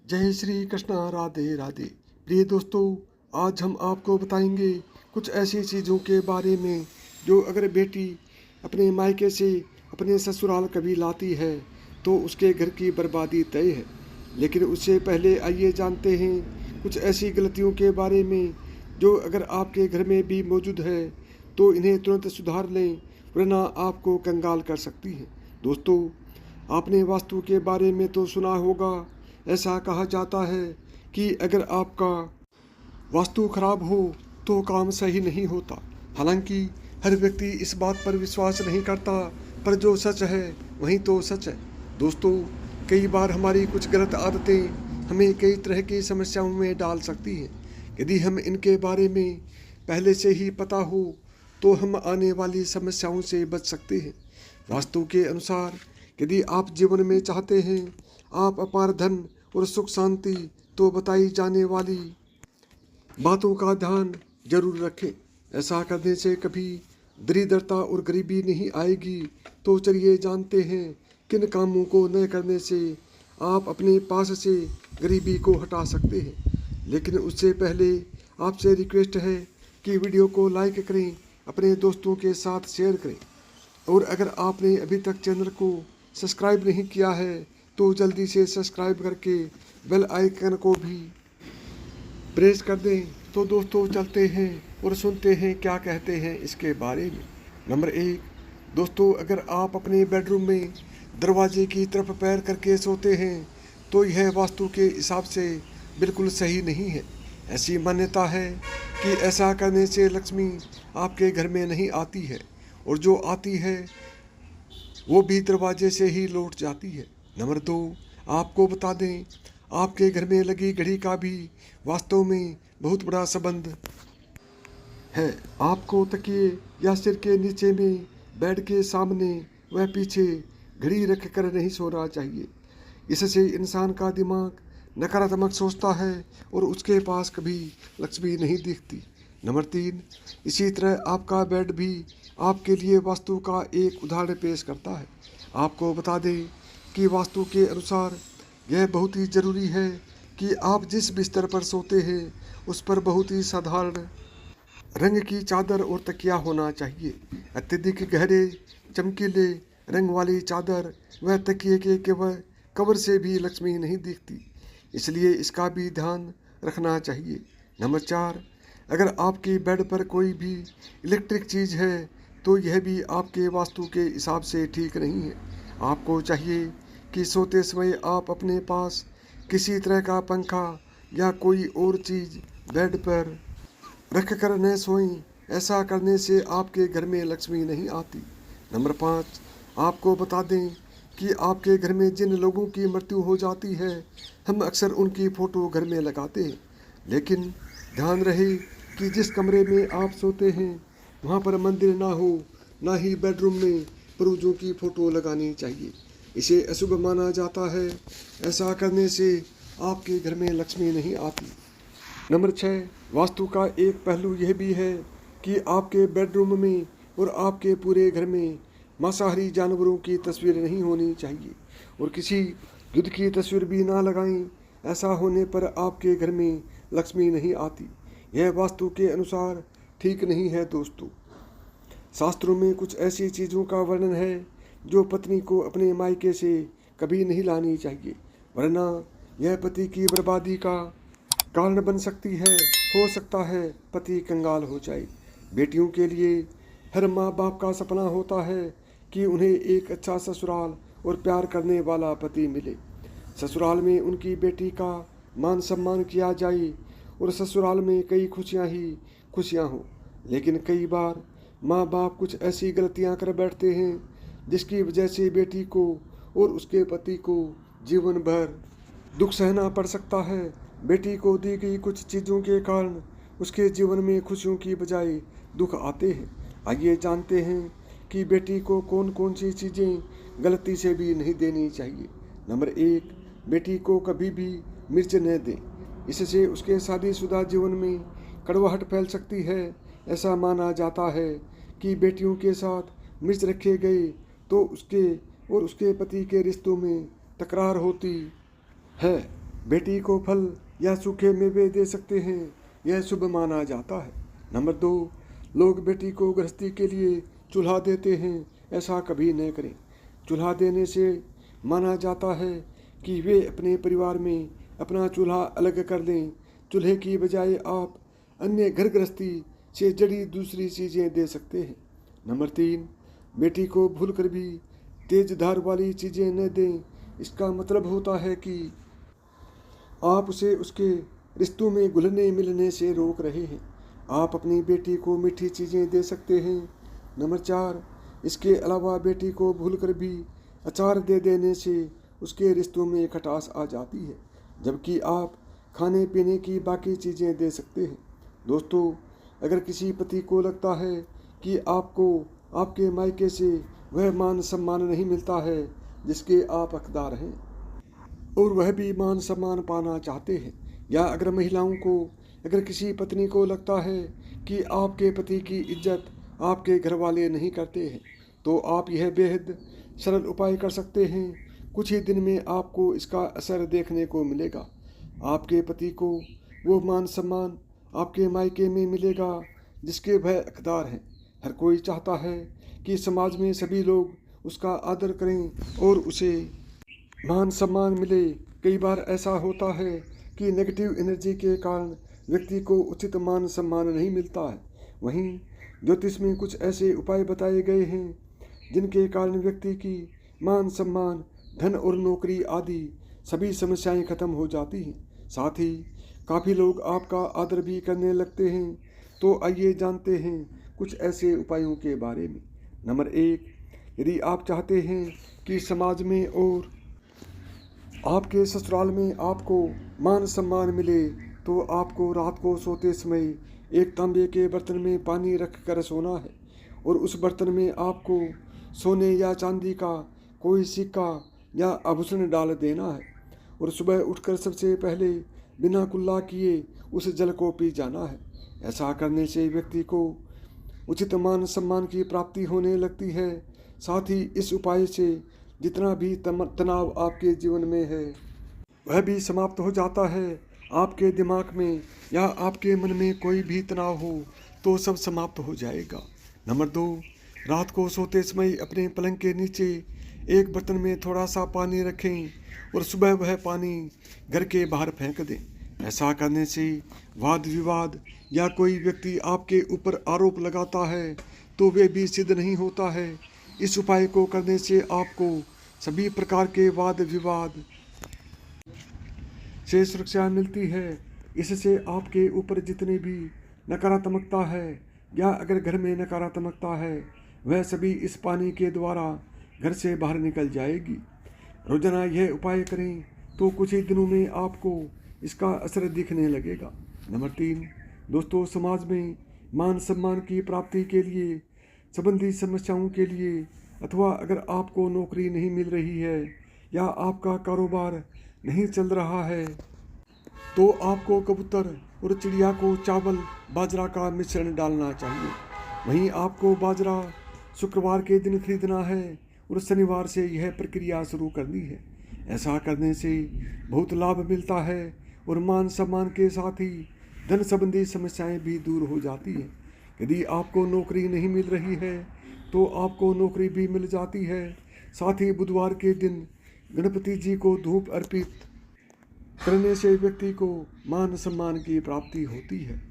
जय श्री कृष्णा, राधे राधे। प्रिय दोस्तों, आज हम आपको बताएंगे कुछ ऐसी चीज़ों के बारे में जो अगर बेटी अपने मायके से अपने ससुराल कभी लाती है तो उसके घर की बर्बादी तय है। लेकिन उससे पहले आइए जानते हैं कुछ ऐसी गलतियों के बारे में जो अगर आपके घर में भी मौजूद है तो इन्हें तुरंत सुधार लें, वरना आपको कंगाल कर सकती है। दोस्तों, आपने वास्तु के बारे में तो सुना होगा। ऐसा कहा जाता है कि अगर आपका वास्तु खराब हो तो काम सही नहीं होता। हालांकि हर व्यक्ति इस बात पर विश्वास नहीं करता, पर जो सच है वही तो सच है। दोस्तों, कई बार हमारी कुछ गलत आदतें हमें कई तरह की समस्याओं में डाल सकती हैं। यदि हम इनके बारे में पहले से ही पता हो तो हम आने वाली समस्याओं से बच सकते हैं। वास्तु के अनुसार यदि आप जीवन में चाहते हैं आप अपार धन और सुख शांति, तो बताई जाने वाली बातों का ध्यान जरूर रखें। ऐसा करने से कभी दरिद्रता और गरीबी नहीं आएगी। तो चलिए जानते हैं किन कामों को न करने से आप अपने पास से गरीबी को हटा सकते हैं। लेकिन उससे पहले आपसे रिक्वेस्ट है कि वीडियो को लाइक करें, अपने दोस्तों के साथ शेयर करें, और अगर आपने अभी तक चैनल को सब्सक्राइब नहीं किया है तो जल्दी से सब्सक्राइब करके बेल आइकन को भी प्रेस कर दें। तो दोस्तों, चलते हैं और सुनते हैं क्या कहते हैं इसके बारे में। नंबर 1, दोस्तों, अगर आप अपने बेडरूम में दरवाजे की तरफ पैर करके सोते हैं तो यह वास्तु के हिसाब से बिल्कुल सही नहीं है। ऐसी मान्यता है कि ऐसा करने से लक्ष्मी आपके घर में नहीं आती है, और जो आती है वो भी दरवाजे से ही लौट जाती है। नंबर 2, आपको बता दें, आपके घर में लगी घड़ी का भी वास्तव में बहुत बड़ा संबंध है। आपको तकिए या सिर के नीचे में बेड के सामने व पीछे घड़ी रख कर नहीं सोना चाहिए। इससे इंसान का दिमाग नकारात्मक सोचता है और उसके पास कभी लक्ष्मी नहीं दिखती। नंबर 3, इसी तरह आपका बेड भी आपके लिए वास्तु का एक उदाहरण पेश करता है। आपको बता दें कि वास्तु के अनुसार यह बहुत ही ज़रूरी है कि आप जिस बिस्तर पर सोते हैं उस पर बहुत ही साधारण रंग की चादर और तकिया होना चाहिए। अत्यधिक गहरे चमकीले रंग वाली चादर व तकिए के कवर से भी लक्ष्मी नहीं दिखती, इसलिए इसका भी ध्यान रखना चाहिए। नंबर 4, अगर आपकी बेड पर कोई भी इलेक्ट्रिक चीज़ है तो यह भी आपके वास्तु के हिसाब से ठीक नहीं है। आपको चाहिए कि सोते समय आप अपने पास किसी तरह का पंखा या कोई और चीज़ बेड पर रख कर न सोएं। ऐसा करने से आपके घर में लक्ष्मी नहीं आती। नंबर 5, आपको बता दें कि आपके घर में जिन लोगों की मृत्यु हो जाती है हम अक्सर उनकी फ़ोटो घर में लगाते हैं। लेकिन ध्यान रहे कि जिस कमरे में आप सोते हैं वहाँ पर मंदिर ना हो, ना ही बेडरूम में पूर्वजों की फ़ोटो लगानी चाहिए। इसे अशुभ माना जाता है। ऐसा करने से आपके घर में लक्ष्मी नहीं आती। नंबर 6, वास्तु का एक पहलू यह भी है कि आपके बेडरूम में और आपके पूरे घर में मांसाहारी जानवरों की तस्वीर नहीं होनी चाहिए, और किसी युद्ध की तस्वीर भी ना लगाएं। ऐसा होने पर आपके घर में लक्ष्मी नहीं आती। यह वास्तु के अनुसार ठीक नहीं है। दोस्तों, शास्त्रों में कुछ ऐसी चीज़ों का वर्णन है जो पत्नी को अपने मायके से कभी नहीं लानी चाहिए, वरना यह पति की बर्बादी का कारण बन सकती है। हो सकता है पति कंगाल हो जाए। बेटियों के लिए हर माँ बाप का सपना होता है कि उन्हें एक अच्छा ससुराल और प्यार करने वाला पति मिले। ससुराल में उनकी बेटी का मान सम्मान किया जाए और ससुराल में कई खुशियाँ ही खुशियाँ हों। लेकिन कई बार माँ बाप कुछ ऐसी गलतियाँ कर बैठते हैं जिसकी वजह से बेटी को और उसके पति को जीवन भर दुख सहना पड़ सकता है। बेटी को दी गई कुछ चीज़ों के कारण उसके जीवन में खुशियों की बजाय दुख आते हैं। आइए जानते हैं कि बेटी को कौन कौन सी चीज़ें गलती से भी नहीं देनी चाहिए। नंबर 1, बेटी को कभी भी मिर्च न दें। इससे उसके शादीशुदा जीवन में कड़वाहट फैल सकती है। ऐसा माना जाता है कि बेटियों के साथ मिर्च रखे गए तो उसके और उसके पति के रिश्तों में तकरार होती है। बेटी को फल या सूखे मेवे दे सकते हैं, यह शुभ माना जाता है। नंबर 2, लोग बेटी को गृहस्थी के लिए चूल्हा देते हैं, ऐसा कभी न करें। चूल्हा देने से माना जाता है कि वे अपने परिवार में अपना चूल्हा अलग कर लें। चूल्हे की बजाय आप अन्य घर गृहस्थी से जड़ी दूसरी चीज़ें दे सकते हैं। नंबर 3, बेटी को भूलकर भी तेज धार वाली चीज़ें न दें। इसका मतलब होता है कि आप उसे उसके रिश्तों में घुलने मिलने से रोक रहे हैं। आप अपनी बेटी को मीठी चीज़ें दे सकते हैं। नंबर 4, इसके अलावा बेटी को भूलकर भी अचार दे देने से उसके रिश्तों में खटास आ जाती है, जबकि आप खाने पीने की बाकी चीज़ें दे सकते हैं। दोस्तों, अगर किसी पति को लगता है कि आपको आपके मायके से वह मान सम्मान नहीं मिलता है जिसके आप हकदार हैं और वह भी मान सम्मान पाना चाहते हैं, या अगर किसी पत्नी को लगता है कि आपके पति की इज्जत आपके घर वाले नहीं करते हैं, तो आप यह बेहद सरल उपाय कर सकते हैं। कुछ ही दिन में आपको इसका असर देखने को मिलेगा। आपके पति को वो मान सम्मान आपके मायके में मिलेगा जिसके वह हकदार हैं। हर कोई चाहता है कि समाज में सभी लोग उसका आदर करें और उसे मान सम्मान मिले। कई बार ऐसा होता है कि नेगेटिव एनर्जी के कारण व्यक्ति को उचित मान सम्मान नहीं मिलता है। वहीं ज्योतिष में कुछ ऐसे उपाय बताए गए हैं जिनके कारण व्यक्ति की मान सम्मान, धन और नौकरी आदि सभी समस्याएं खत्म हो जाती हैं। साथ ही काफ़ी लोग आपका आदर भी करने लगते हैं। तो आइए जानते हैं कुछ ऐसे उपायों के बारे में। नंबर 1, यदि आप चाहते हैं कि समाज में और आपके ससुराल में आपको मान सम्मान मिले, तो आपको रात को सोते समय एक तांबे के बर्तन में पानी रख कर सोना है और उस बर्तन में आपको सोने या चांदी का कोई सिक्का या आभूषण डाल देना है और सुबह उठकर सबसे पहले बिना कुल्ला किए उस जल को पी जाना है। ऐसा करने से व्यक्ति को उचित मान सम्मान की प्राप्ति होने लगती है। साथ ही इस उपाय से जितना भी तनाव आपके जीवन में है वह भी समाप्त हो जाता है। आपके दिमाग में या आपके मन में कोई भी तनाव हो तो सब समाप्त हो जाएगा। नंबर 2, रात को सोते समय अपने पलंग के नीचे एक बर्तन में थोड़ा सा पानी रखें और सुबह वह पानी घर के बाहर फेंक दें। ऐसा करने से वाद विवाद या कोई व्यक्ति आपके ऊपर आरोप लगाता है तो वे भी सिद्ध नहीं होता है। इस उपाय को करने से आपको सभी प्रकार के वाद विवाद से सुरक्षा मिलती है। इससे आपके ऊपर जितनी भी नकारात्मकता है या अगर घर में नकारात्मकता है वह सभी इस पानी के द्वारा घर से बाहर निकल जाएगी। रोजाना यह उपाय करें तो कुछ ही दिनों में आपको इसका असर दिखने लगेगा। नंबर 3, दोस्तों, समाज में मान सम्मान की प्राप्ति के लिए संबंधी समस्याओं के लिए अथवा अगर आपको नौकरी नहीं मिल रही है या आपका कारोबार नहीं चल रहा है तो आपको कबूतर और चिड़िया को चावल बाजरा का मिश्रण डालना चाहिए। वहीं आपको बाजरा शुक्रवार के दिन खरीदना है और शनिवार से यह प्रक्रिया शुरू करनी है। ऐसा करने से बहुत लाभ मिलता है और मान सम्मान के साथ ही धन संबंधी समस्याएं भी दूर हो जाती हैं। यदि आपको नौकरी नहीं मिल रही है तो आपको नौकरी भी मिल जाती है। साथ ही बुधवार के दिन गणपति जी को धूप अर्पित करने से व्यक्ति को मान सम्मान की प्राप्ति होती है।